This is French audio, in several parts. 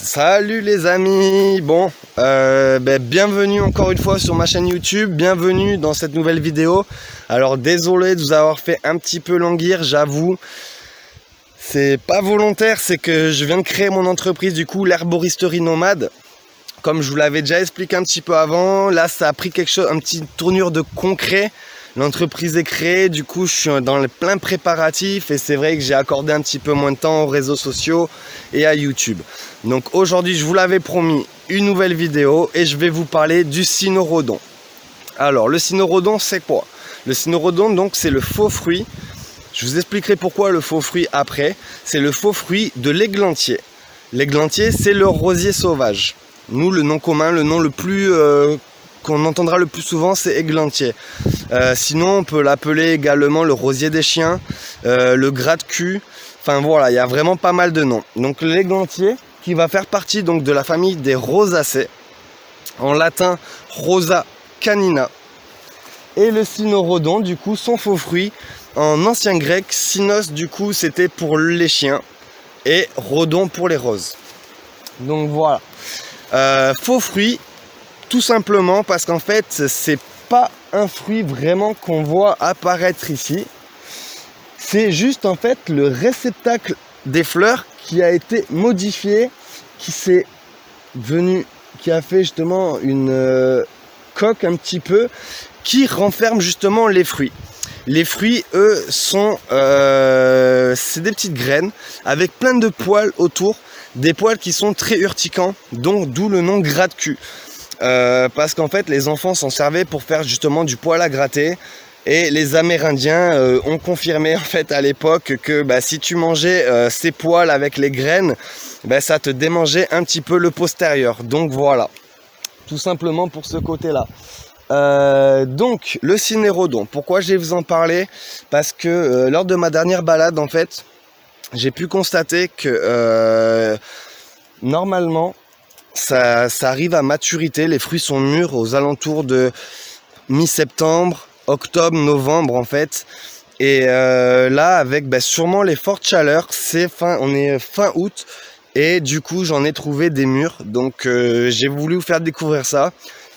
Salut les amis, bienvenue encore une fois sur ma chaîne YouTube, bienvenue dans cette nouvelle vidéo. Alors désolé de vous avoir fait un petit peu languir, j'avoue, c'est pas volontaire, c'est que je viens de créer mon entreprise du coup, l'herboristerie nomade. Comme je vous l'avais déjà expliqué un petit peu avant, là ça a pris une petite tournure de concret. L'entreprise est créée, du coup je suis dans les pleins préparatifs et c'est vrai que j'ai accordé un petit peu moins de temps aux réseaux sociaux et à YouTube. Donc aujourd'hui je vous l'avais promis, une nouvelle vidéo et je vais vous parler du cynorrhodon. Alors le cynorrhodon c'est quoi? Le cynorrhodon donc c'est le faux fruit, je vous expliquerai pourquoi le faux fruit après. C'est le faux fruit de l'églantier. L'églantier c'est le rosier sauvage. Nous le nom commun, le nom le plus... qu'on entendra le plus souvent, c'est églantier. Sinon, on peut l'appeler également le rosier des chiens, le gratte-cul. Enfin voilà, il y a vraiment pas mal de noms. Donc l'églantier, qui va faire partie donc de la famille des rosacées, en latin Rosa canina. Et le cynorrhodon, du coup, son faux fruit, en ancien grec, cynos, du coup, c'était pour les chiens, et rhodon pour les roses. Donc voilà. Faux fruit. Tout simplement parce qu'en fait, c'est pas un fruit vraiment qu'on voit apparaître ici. C'est juste en fait le réceptacle des fleurs qui a été modifié, qui a fait justement une coque un petit peu, qui renferme justement les fruits. Les fruits, eux, c'est des petites graines avec plein de poils autour, des poils qui sont très urticants, donc d'où le nom gratte-cul. Parce qu'en fait les enfants s'en servaient pour faire justement du poil à gratter et les Amérindiens ont confirmé en fait à l'époque que si tu mangeais ces poils avec les graines, ça te démangeait un petit peu le postérieur. Donc voilà, tout simplement pour ce côté là. Donc le cynorrhodon, pourquoi je vais vous en parler? Parce que lors de ma dernière balade en fait, j'ai pu constater que normalement ça arrive à maturité, les fruits sont mûrs aux alentours de mi-septembre, octobre, novembre en fait. Et là avec sûrement les fortes chaleurs, on est fin août et du coup j'en ai trouvé des mûrs. Donc j'ai voulu vous faire découvrir ça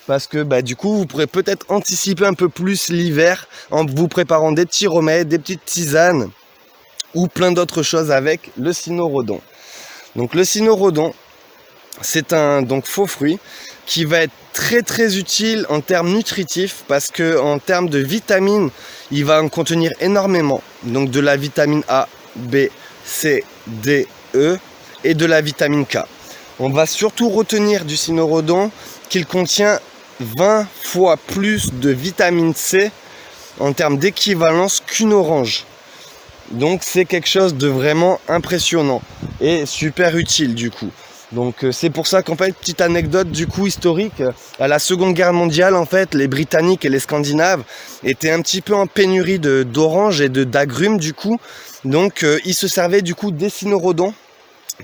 parce que du coup vous pourrez peut-être anticiper un peu plus l'hiver en vous préparant des petits remèdes, des petites tisanes ou plein d'autres choses avec le cynorrhodon. Donc le cynorrhodon, c'est un faux fruit qui va être très très utile en termes nutritifs parce que en termes de vitamines, il va en contenir énormément. Donc de la vitamine A, B, C, D, E et de la vitamine K. On va surtout retenir du cynorrhodon qu'il contient 20 fois plus de vitamine C en termes d'équivalence qu'une orange. Donc c'est quelque chose de vraiment impressionnant et super utile du coup. Donc c'est pour ça qu'en fait, petite anecdote du coup historique, à la Seconde Guerre mondiale en fait, les Britanniques et les Scandinaves étaient un petit peu en pénurie d'oranges et d'agrumes du coup. Donc ils se servaient du coup des cynorrhodons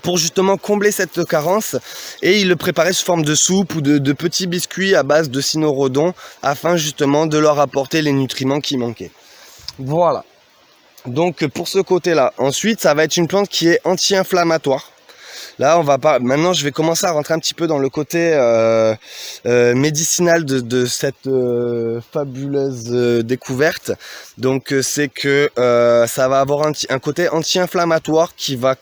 pour justement combler cette carence et ils le préparaient sous forme de soupe ou de petits biscuits à base de cynorrhodon afin justement de leur apporter les nutriments qui manquaient. Voilà. Donc pour ce côté-là. Ensuite, ça va être une plante qui est anti-inflammatoire. Là, maintenant, je vais commencer à rentrer un petit peu dans le côté médicinal de cette fabuleuse découverte. Donc, c'est que ça va avoir un côté anti-inflammatoire qui va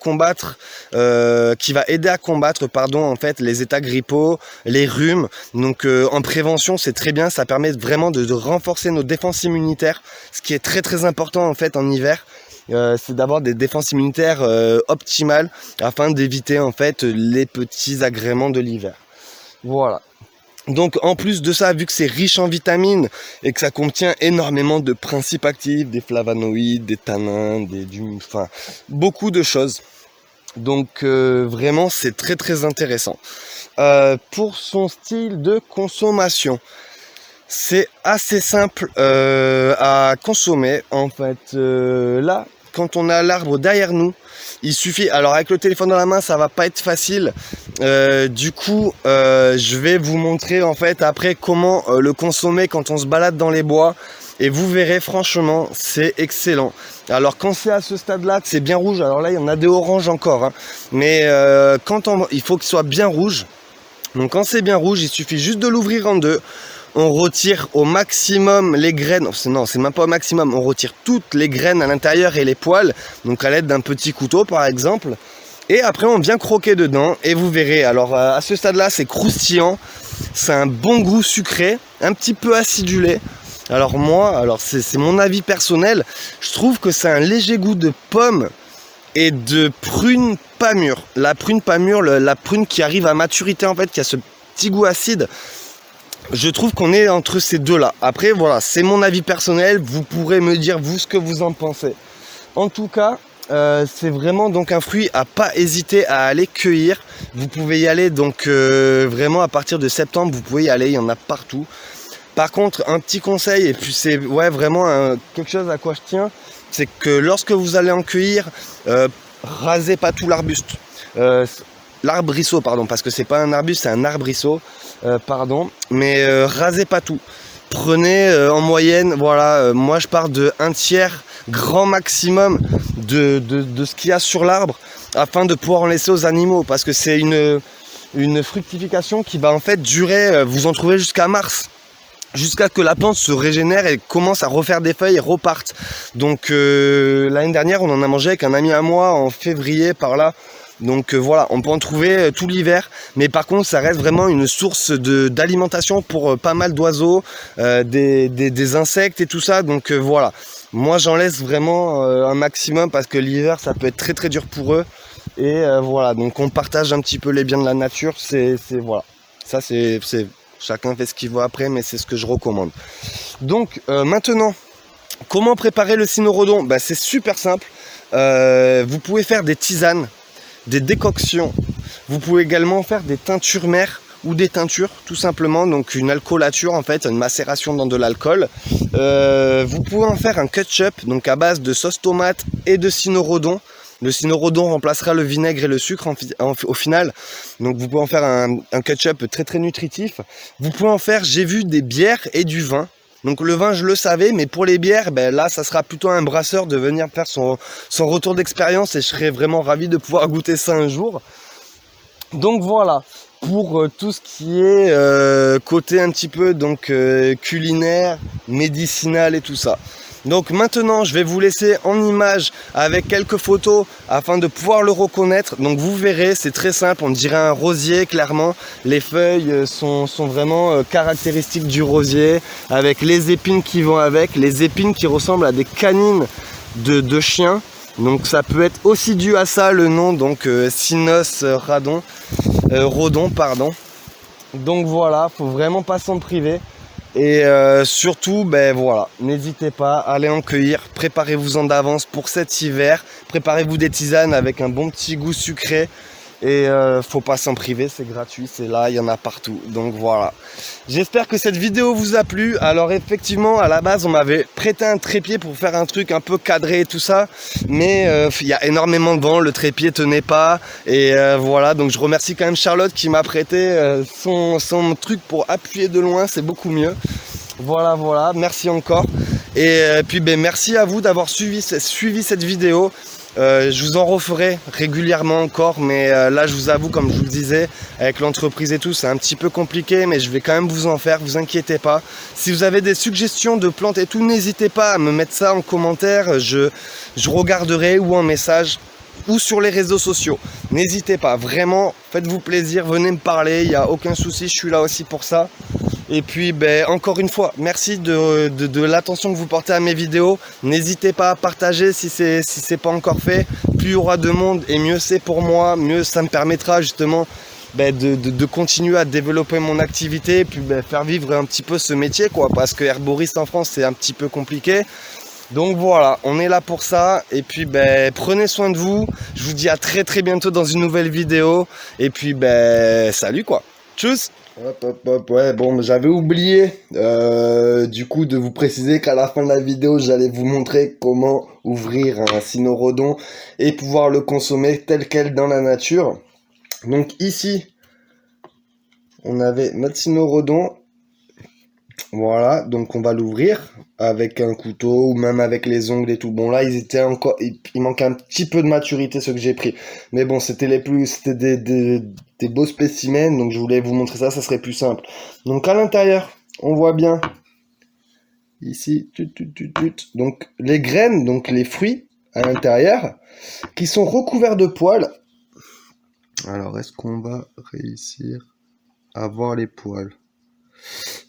aider à combattre, en fait, les états grippaux, les rhumes. Donc, en prévention, c'est très bien. Ça permet vraiment de renforcer nos défenses immunitaires, ce qui est très très important en fait en hiver. C'est d'avoir des défenses immunitaires optimales afin d'éviter en fait les petits agréments de l'hiver. Voilà. Donc en plus de ça, vu que c'est riche en vitamines et que ça contient énormément de principes actifs, des flavonoïdes, des tanins, beaucoup de choses. Donc vraiment c'est très très intéressant. Pour son style de consommation, c'est assez simple à consommer en fait. Là, quand on a l'arbre derrière nous, il suffit, alors avec le téléphone dans la main ça va pas être facile, du coup je vais vous montrer en fait après comment le consommer quand on se balade dans les bois et vous verrez, franchement, c'est excellent. Alors quand c'est à ce stade-là, que c'est bien rouge, alors là il y en a des oranges encore, hein, mais il faut qu'il soit bien rouge. Donc quand c'est bien rouge, il suffit juste de l'ouvrir en deux. On retire au maximum les graines, non c'est même pas au maximum, on retire toutes les graines à l'intérieur et les poils, donc à l'aide d'un petit couteau par exemple. Et après on vient croquer dedans et vous verrez, alors à ce stade là c'est croustillant, c'est un bon goût sucré, un petit peu acidulé. Alors moi, c'est mon avis personnel, je trouve que c'est un léger goût de pomme et de prune pas mûre. La prune pas mûre, la prune qui arrive à maturité en fait, qui a ce petit goût acide. Je trouve qu'on est entre ces deux-là. Après, voilà, c'est mon avis personnel. Vous pourrez me dire, vous, ce que vous en pensez. En tout cas, c'est vraiment donc un fruit à pas hésiter à aller cueillir. Vous pouvez y aller donc vraiment à partir de septembre, vous pouvez y aller, il y en a partout. Par contre, un petit conseil, et puis c'est vraiment quelque chose à quoi je tiens, c'est que lorsque vous allez en cueillir, rasez pas tout l'arbuste. L'arbrisseau, pardon, parce que c'est pas un arbuste, c'est un arbrisseau. Mais rasez pas tout. Prenez en moyenne, voilà, moi je pars de 1/3 grand maximum de ce qu'il y a sur l'arbre afin de pouvoir en laisser aux animaux, parce que c'est une fructification qui va en fait durer, vous en trouvez jusqu'à mars, jusqu'à ce que la plante se régénère et commence à refaire des feuilles et reparte. Donc l'année dernière on en a mangé avec un ami à moi en février par là. Donc voilà, on peut en trouver tout l'hiver, mais par contre ça reste vraiment une source d'alimentation pour pas mal d'oiseaux, des insectes et tout ça. Donc voilà, moi j'en laisse vraiment un maximum parce que l'hiver ça peut être très très dur pour eux. Et voilà, donc on partage un petit peu les biens de la nature, voilà, ça c'est chacun fait ce qu'il veut après, mais c'est ce que je recommande. Donc maintenant, comment préparer le cynorrhodon? C'est super simple, vous pouvez faire des tisanes, des décoctions, vous pouvez également faire des teintures mères ou des teintures tout simplement, donc une alcoolature en fait, une macération dans de l'alcool. Vous pouvez en faire un ketchup, donc à base de sauce tomate et de cynorrhodon. Le cynorrhodon remplacera le vinaigre et le sucre au final, donc vous pouvez en faire un ketchup très très nutritif. Vous pouvez en faire, j'ai vu, des bières et du vin. Donc le vin je le savais, mais pour les bières, là ça sera plutôt un brasseur de venir faire son retour d'expérience et je serais vraiment ravi de pouvoir goûter ça un jour. Donc voilà, pour tout ce qui est côté un petit peu donc culinaire, médicinal et tout ça. Donc maintenant je vais vous laisser en image avec quelques photos afin de pouvoir le reconnaître. Donc vous verrez, c'est très simple, on dirait un rosier clairement. Les feuilles sont vraiment caractéristiques du rosier, avec les épines qui vont avec, les épines qui ressemblent à des canines de chiens. Donc ça peut être aussi dû à ça le nom, donc Cynos rhodon, pardon. Donc voilà, faut vraiment pas s'en priver. Et surtout, voilà, n'hésitez pas à aller en cueillir, préparez-vous-en d'avance pour cet hiver, préparez-vous des tisanes avec un bon petit goût sucré. Et faut pas s'en priver, c'est gratuit, c'est là, il y en a partout. Donc voilà. J'espère que cette vidéo vous a plu. Alors effectivement, à la base, on m'avait prêté un trépied pour faire un truc un peu cadré et tout ça. Mais il y a énormément de vent, le trépied tenait pas. Et voilà, donc je remercie quand même Charlotte qui m'a prêté son truc pour appuyer de loin, c'est beaucoup mieux. Voilà, merci encore. Et puis merci à vous d'avoir suivi cette vidéo. Je vous en referai régulièrement encore, mais là je vous avoue, comme je vous le disais, avec l'entreprise et tout, c'est un petit peu compliqué, mais je vais quand même vous en faire, vous inquiétez pas. Si vous avez des suggestions de plantes et tout, n'hésitez pas à me mettre ça en commentaire, je regarderai, ou en message, ou sur les réseaux sociaux. N'hésitez pas, vraiment, faites-vous plaisir, venez me parler, il n'y a aucun souci, je suis là aussi pour ça. Et puis encore une fois, merci de l'attention que vous portez à mes vidéos. N'hésitez pas à partager si c'est pas encore fait. Plus il y aura de monde et mieux c'est pour moi, mieux ça me permettra justement de continuer à développer mon activité et puis faire vivre un petit peu ce métier, quoi, parce que herboriste en France c'est un petit peu compliqué. Donc voilà, on est là pour ça. Et puis prenez soin de vous. Je vous dis à très très bientôt dans une nouvelle vidéo. Et puis salut quoi. Tchuss. Ouais, bon, j'avais oublié du coup de vous préciser qu'à la fin de la vidéo, j'allais vous montrer comment ouvrir un cynorrhodon et pouvoir le consommer tel quel dans la nature. Donc ici, on avait notre cynorrhodon Voilà, donc on va l'ouvrir avec un couteau ou même avec les ongles et tout. Bon là, il manquait un petit peu de maturité ce que j'ai pris. Mais bon, c'était des beaux spécimens, donc je voulais vous montrer ça, ça serait plus simple. Donc à l'intérieur, on voit bien ici, donc les graines, donc les fruits à l'intérieur, qui sont recouverts de poils. Alors, est-ce qu'on va réussir à voir les poils?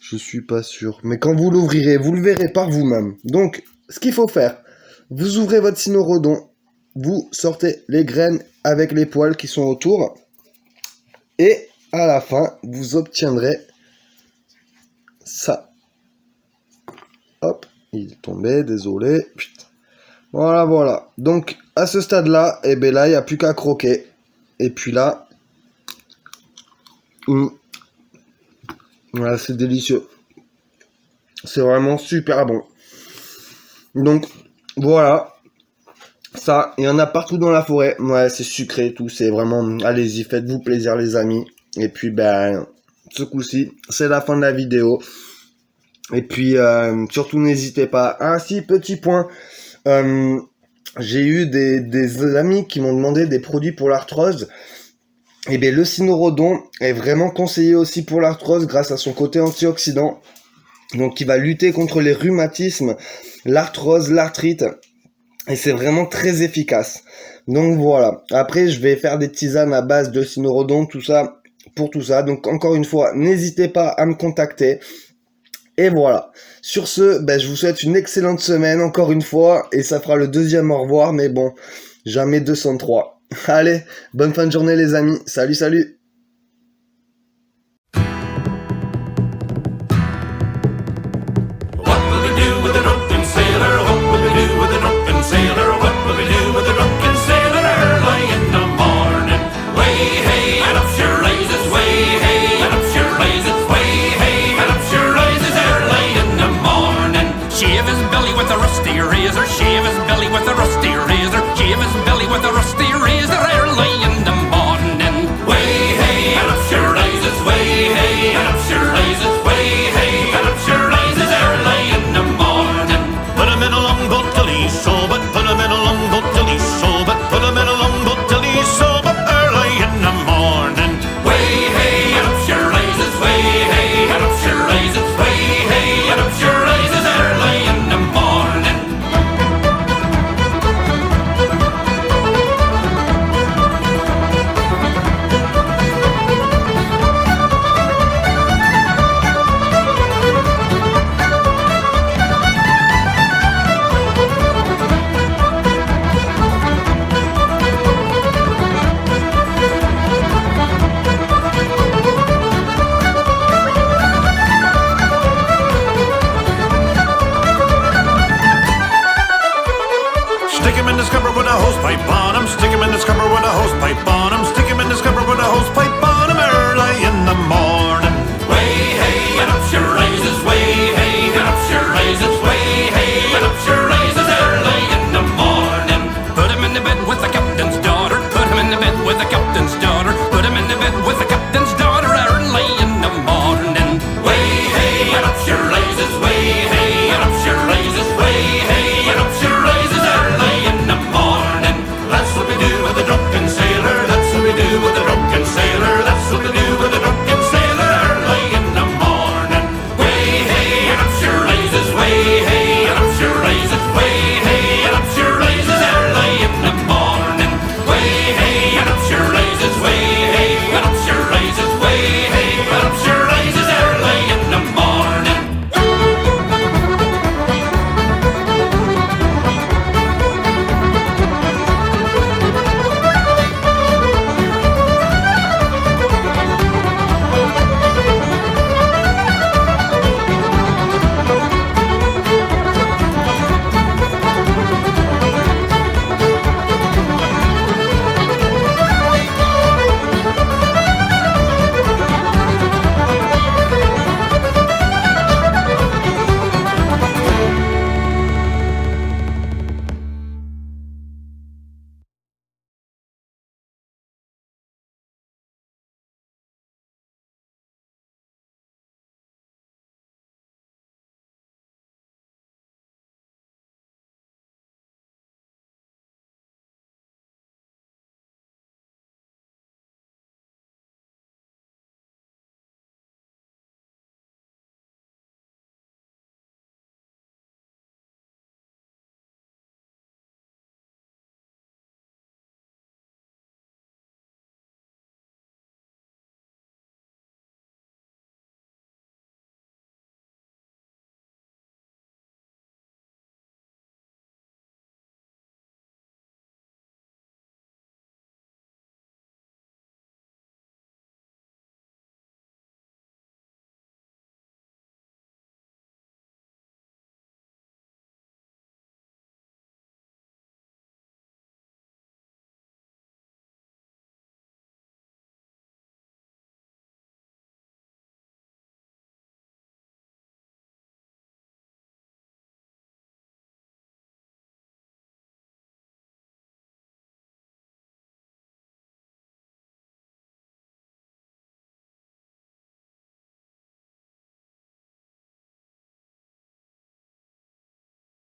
Je suis pas sûr. Mais quand vous l'ouvrirez, vous le verrez par vous-même. Donc, ce qu'il faut faire, vous ouvrez votre cynorhodon, vous sortez les graines avec les poils qui sont autour, et à la fin, vous obtiendrez ça. Hop, il est tombé, désolé. Putain. Voilà, voilà. Donc, à ce stade-là, eh ben là, il n'y a plus qu'à croquer. Et puis là, voilà, c'est délicieux. C'est vraiment super bon. Donc, voilà. Ça, il y en a partout dans la forêt. Ouais, c'est sucré et tout. C'est vraiment... Allez-y, faites-vous plaisir, les amis. Et puis, ben, ce coup-ci, c'est la fin de la vidéo. Et puis, surtout, n'hésitez pas. Ah, si, petit point. J'ai eu des amis qui m'ont demandé des produits pour l'arthrose. Et bien, le cynorhodon est vraiment conseillé aussi pour l'arthrose grâce à son côté antioxydant. Donc, qui va lutter contre les rhumatismes, l'arthrose, l'arthrite. Et c'est vraiment très efficace. Donc, voilà. Après, je vais faire des tisanes à base de cynorhodon, tout ça, pour tout ça. Donc, encore une fois, n'hésitez pas à me contacter. Et voilà. Sur ce, ben, je vous souhaite une excellente semaine, encore une fois. Et ça fera le deuxième au revoir, mais bon, jamais 203. Allez, bonne fin de journée les amis. Salut, salut. Stick him in the scupper with a hose pipe on him. Stick him in the scupper with a hose pipe on him.